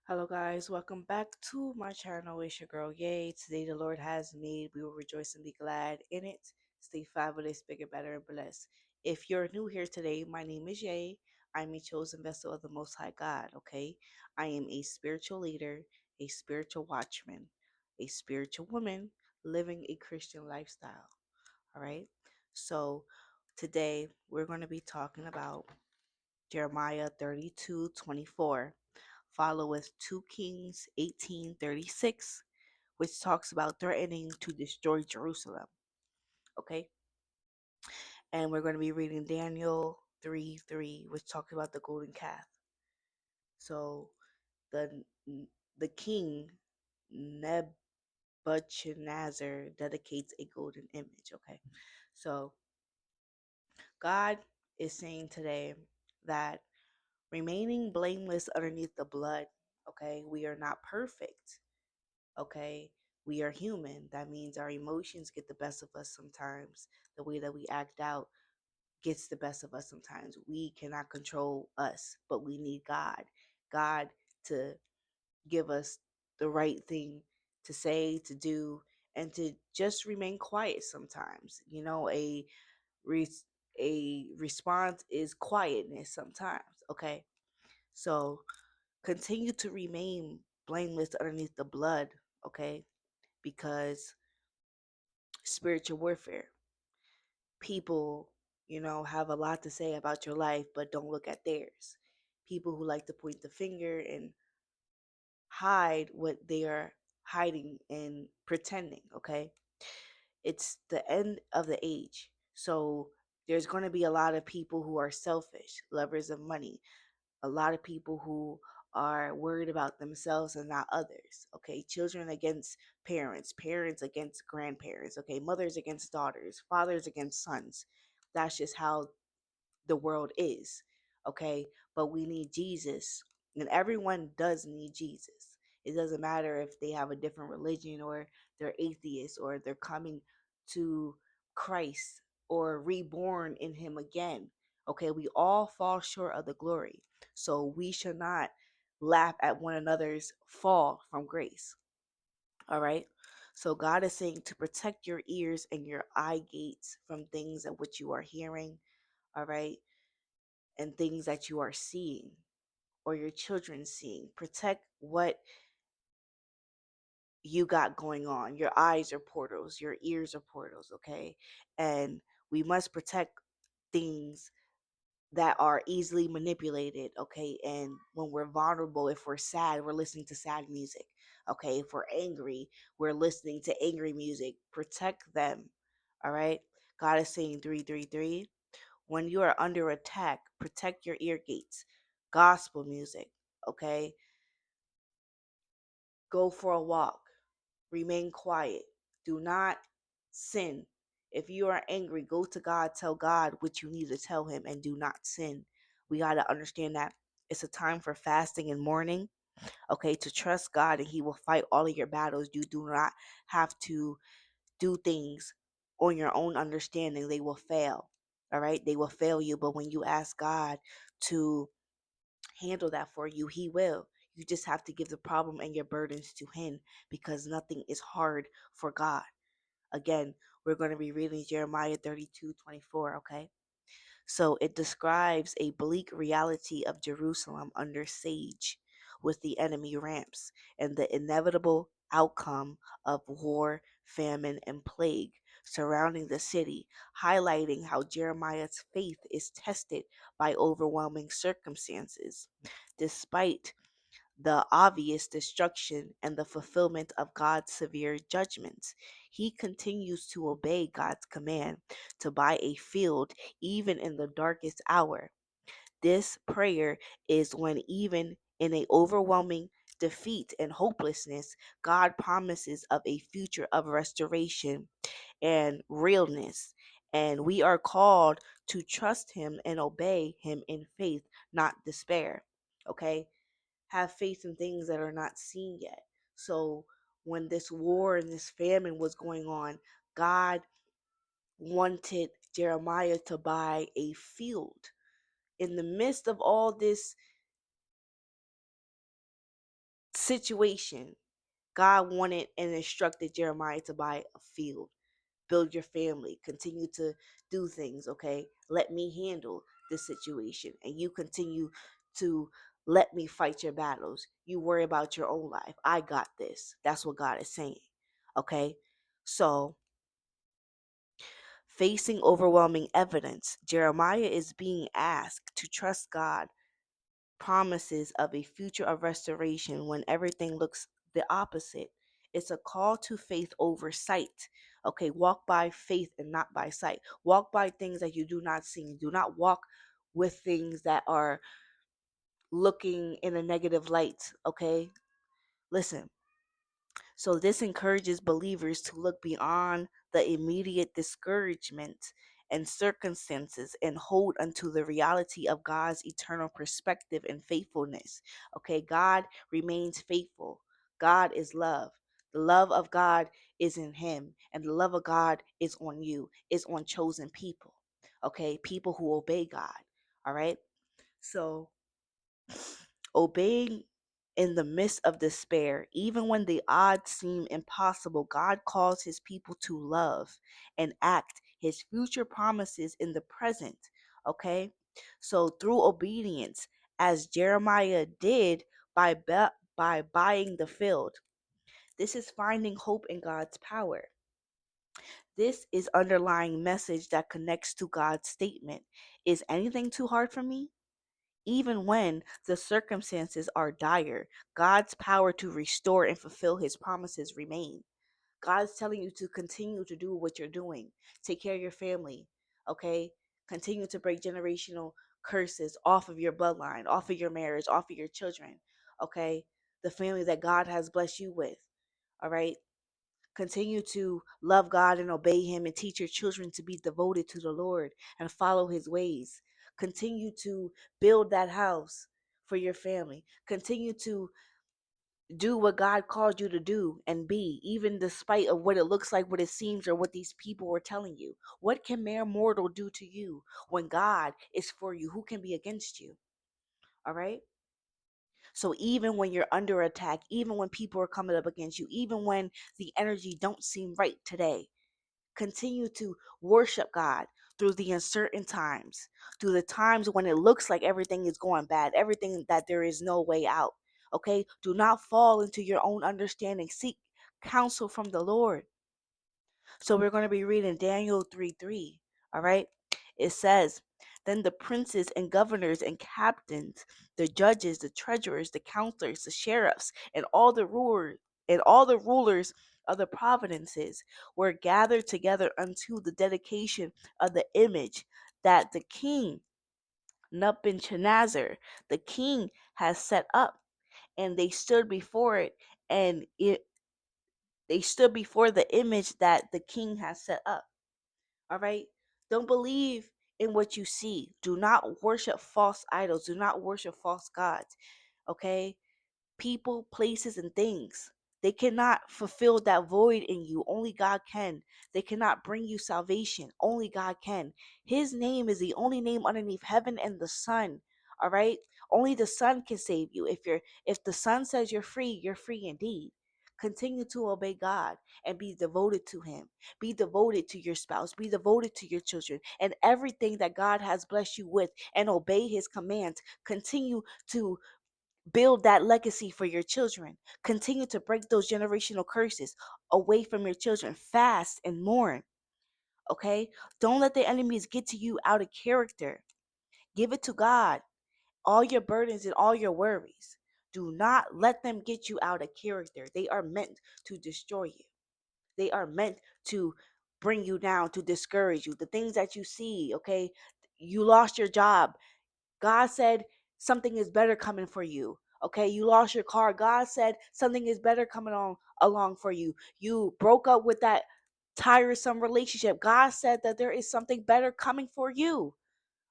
Hello guys, welcome back to my channel. It's your girl Yay. Today the Lord has made. We will rejoice and be glad in it. Stay fabulous, bigger, better, and blessed. If you're new here today, my name is Yay. I'm a chosen vessel of the Most High God, okay? I am a spiritual leader, a spiritual watchman, a spiritual woman living a Christian lifestyle, all right? So today we're going to be talking about Jeremiah 32:24, follow with 2 Kings 18:36, which talks about threatening to destroy Jerusalem. Okay? And we're going to be reading Daniel 3:3, which talks about the golden calf. So the the king Nebuchadnezzar dedicates a golden image. Okay? So God is saying today that remaining blameless underneath the blood, okay, we are not perfect, okay, we are human. That means our emotions get the best of us sometimes. The way that we act out gets the best of us sometimes. We cannot control us, but we need God to give us the right thing to say, to do, and to just remain quiet sometimes. Re- a response is quietness sometimes, okay? So continue to remain blameless underneath the blood, okay? Because spiritual warfare, people, have a lot to say about your life, but don't look at theirs. People who like to point the finger and hide what they are hiding and pretending, okay? It's the end of the age. So there's going to be a lot of people who are selfish, lovers of money, a lot of people who are worried about themselves and not others. Okay, children against parents, parents against grandparents. Okay, mothers against daughters, fathers against sons. That's just how the world is. Okay, but we need Jesus, and everyone does need Jesus. It doesn't matter if they have a different religion or they're atheists or they're coming to Christ or reborn in Him again. Okay, we all fall short of the glory, so we should not laugh at one another's fall from grace. All right. So God is saying to protect your ears and your eye gates from things that which you are hearing. All right, and things that you are seeing or your children seeing. Protect what you got going on. Your eyes are portals, your ears are portals, okay? And we must protect things that are easily manipulated, okay? And when we're vulnerable, if we're sad, we're listening to sad music, okay? If we're angry, we're listening to angry music. Protect them, all right? God is saying 333. When you are under attack, protect your ear gates. Gospel music, okay? Go for a walk. Remain quiet. Do not sin. If you are angry, go to God, tell God what you need to tell Him, and do not sin. We got to understand that it's a time for fasting and mourning, okay? To trust God and He will fight all of your battles. You do not have to do things on your own understanding. They will fail, all right? They will fail you, but when you ask God to handle that for you, He will. You just have to give the problem and your burdens to Him because nothing is hard for God. Again, we're going to be reading Jeremiah 32:24, okay? So it describes a bleak reality of Jerusalem under siege with the enemy ramps and the inevitable outcome of war, famine, and plague surrounding the city, highlighting how Jeremiah's faith is tested by overwhelming circumstances. Despite the obvious destruction and the fulfillment of God's severe judgments. He continues to obey God's command to buy a field even in the darkest hour. This prayer is when even in a overwhelming defeat and hopelessness, God promises of a future of restoration and realness. And we are called to trust him and obey him in faith, not despair. Okay? Have faith in things that are not seen yet. So when this war and this famine was going on, God wanted Jeremiah to buy a field. In the midst of all this situation, God wanted and instructed Jeremiah to buy a field, build your family, continue to do things, okay? Let me handle the situation, and you continue to let me fight your battles. You worry about your own life. I got this. That's what God is saying, okay? So, facing overwhelming evidence, Jeremiah is being asked to trust God promises of a future of restoration when everything looks the opposite. It's a call to faith over sight. Okay, walk by faith and not by sight. Walk by things that you do not see. Do not walk with things that are looking in a negative light. Okay, listen. So, this encourages believers to look beyond the immediate discouragement and circumstances and hold unto the reality of God's eternal perspective and faithfulness. Okay, God remains faithful. God is love. The love of God is in Him, and the love of God is on you, is on chosen people. Okay, people who obey God. All right, so obeying in the midst of despair, even when the odds seem impossible, God calls his people to love and act his future promises in the present. Okay? So through obedience, as Jeremiah did by buying the field, this is finding hope in God's power. This is underlying message that connects to God's statement. Is anything too hard for me? Even when the circumstances are dire, God's power to restore and fulfill his promises remain. God's telling you to continue to do what you're doing. Take care of your family, okay? Continue to break generational curses off of your bloodline, off of your marriage, off of your children, okay? The family that God has blessed you with, all right? Continue to love God and obey Him and teach your children to be devoted to the Lord and follow His ways. Continue to build that house for your family. Continue to do what God called you to do and be, even despite of what it looks like, what it seems, or what these people are telling you. What can mere mortal do to you when God is for you? Who can be against you? All right. So even when you're under attack, even when people are coming up against you, even when the energy don't seem right today, continue to worship God through the uncertain times, through the times when it looks like everything is going bad, everything that there is no way out. Okay? Do not fall into your own understanding. Seek counsel from the Lord. So we're going to be reading Daniel 3:3. All right? It says, then the princes and governors and captains, the judges, the treasurers, the counselors, the sheriffs, and all the rulers of the provinces were gathered together unto the dedication of the image that the king Nebuchadnezzar, the king, has set up. And they stood before it, and they stood before the image that the king has set up. All right. Don't believe in what you see. Do not worship false idols. Do not worship false gods. Okay. People, places, and things. They cannot fulfill that void in you. Only God can. They cannot bring you salvation. Only God can. His name is the only name underneath heaven and the sun. All right? Only the Son can save you. If the Son says you're free indeed. Continue to obey God and be devoted to him. Be devoted to your spouse. Be devoted to your children and everything that God has blessed you with, and obey his commands. Continue to build that legacy for your children. Continue to break those generational curses away from your children. Fast and mourn. Okay? Don't let the enemies get to you out of character. Give it to God. All your burdens and all your worries. Do not let them get you out of character. They are meant to destroy you. They are meant to bring you down, to discourage you. The things that you see, okay? You lost your job. God said something is better coming for you. Okay, you lost your car. God said something is better coming on along for you. You broke up with that tiresome relationship. God said that there is something better coming for you.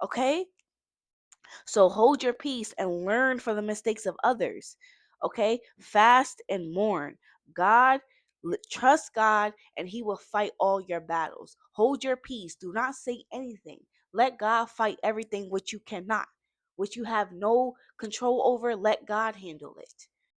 Okay? So hold your peace and learn from the mistakes of others. Okay? Fast and mourn. Trust God, and he will fight all your battles. Hold your peace. Do not say anything. Let God fight everything which you cannot, which you have no control over. Let God handle it.